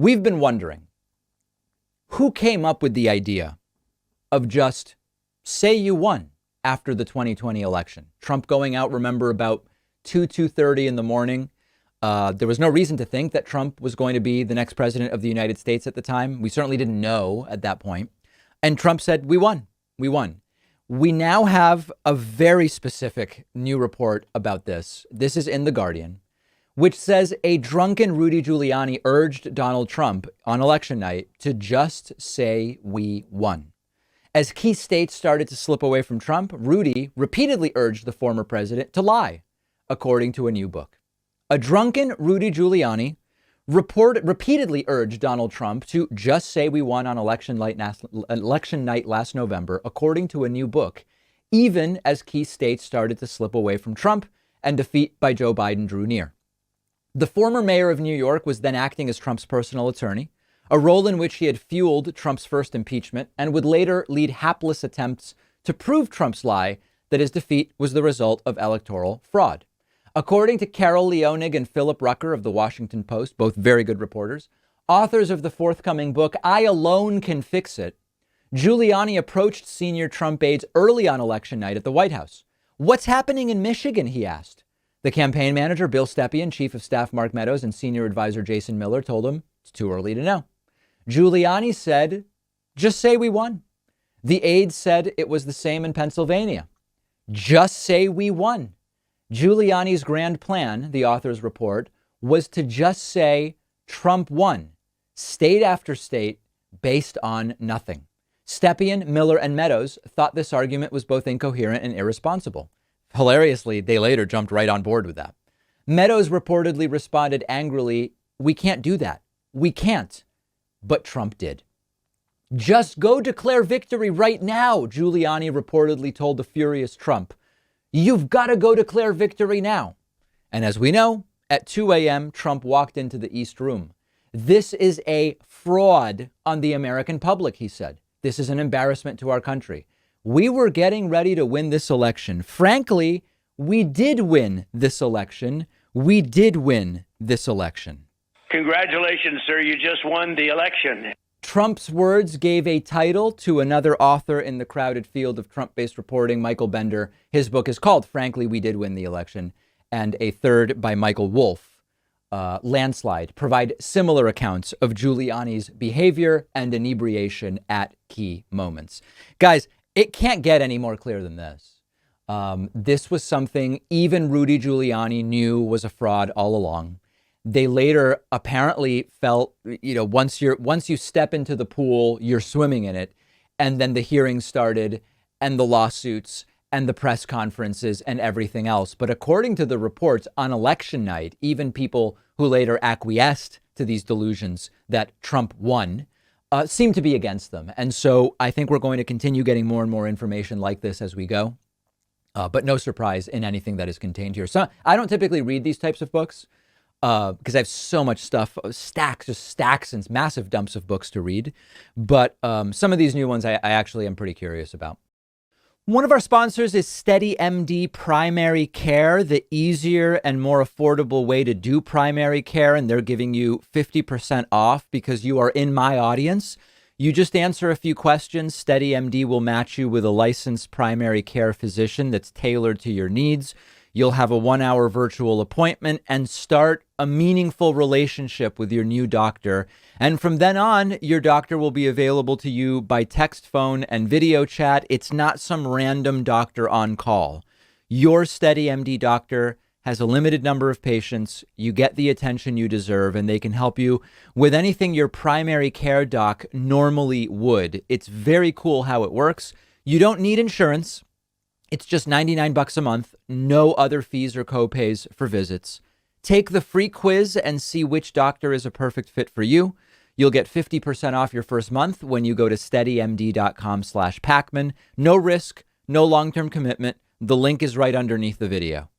We've been wondering who came up with the idea of just say you won after the 2020 election. Trump going out, remember, about 2:30 in the morning. There was no reason to think that Trump was going to be the next president of the United States at the time. We certainly didn't know at that point. And Trump said, we won. We won. We now have a very specific new report about this. This is in The Guardian, which says a drunken Rudy Giuliani urged Donald Trump on election night to just say we won. As key states started to slip away from Trump, Rudy repeatedly urged the former president to lie, according to a new book. A drunken Rudy Giuliani repeatedly urged Donald Trump to just say we won on election night last November, according to a new book, even as key states started to slip away from Trump and defeat by Joe Biden drew near. The former mayor of New York was then acting as Trump's personal attorney, a role in which he had fueled Trump's first impeachment and would later lead hapless attempts to prove Trump's lie that his defeat was the result of electoral fraud. According to Carol Leonnig and Philip Rucker of the Washington Post, both very good reporters, authors of the forthcoming book, I Alone Can Fix It, Giuliani approached senior Trump aides early on election night at the White House. What's happening in Michigan, he asked. The campaign manager, Bill Stepien, chief of staff Mark Meadows, and senior advisor Jason Miller told him it's too early to know. Giuliani said, just say we won. The aides said it was the same in Pennsylvania. Just say we won. Giuliani's grand plan, the authors report, was to just say Trump won, state after state, based on nothing. Stepien, Miller, and Meadows thought this argument was both incoherent and irresponsible. Hilariously, they later jumped right on board with that. Meadows reportedly responded angrily, we can't do that. We can't. But Trump did. Just go declare victory right now, Giuliani reportedly told the furious Trump. You've got to go declare victory now. And as we know, at 2 a.m., Trump walked into the East Room. This is a fraud on the American public, he said. This is an embarrassment to our country. We were getting ready to win this election. Frankly, we did win this election. We did win this election. Congratulations, sir. You just won the election. Trump's words gave a title to another author in the crowded field of Trump-based reporting, Michael Bender. His book is called Frankly, We Did Win the Election. And a third by Michael Wolff, Landslide, provide similar accounts of Giuliani's behavior and inebriation at key moments. Guys, it can't get any more clear than this. This was something even Rudy Giuliani knew was a fraud all along. They later apparently felt, once you step into the pool, you're swimming in it. And then the hearings started and the lawsuits and the press conferences and everything else. But according to the reports on election night, even people who later acquiesced to these delusions that Trump won seem to be against them. And so I think we're going to continue getting more and more information like this as we go. But no surprise in anything that is contained here. So I don't typically read these types of books because I have so much stuff, stacks and massive dumps of books to read. But some of these new ones I actually am pretty curious about. One of our sponsors is SteadyMD Primary Care, the easier and more affordable way to do primary care. And they're giving you 50% off because you are in my audience. You just answer a few questions. SteadyMD will match you with a licensed primary care physician that's tailored to your needs. You'll have a 1-hour virtual appointment and start a meaningful relationship with your new doctor. And from then on, your doctor will be available to you by text, phone, and video chat. It's not some random doctor on call. Your SteadyMD doctor has a limited number of patients. You get the attention you deserve, and they can help you with anything your primary care doc normally would. It's very cool how it works. You don't need insurance. It's just $99 a month, no other fees or copays for visits. Take the free quiz and see which doctor is a perfect fit for you. You'll get 50% off your first month when you go to steadymd.com/Pakman. No risk, no long-term commitment. The link is right underneath the video.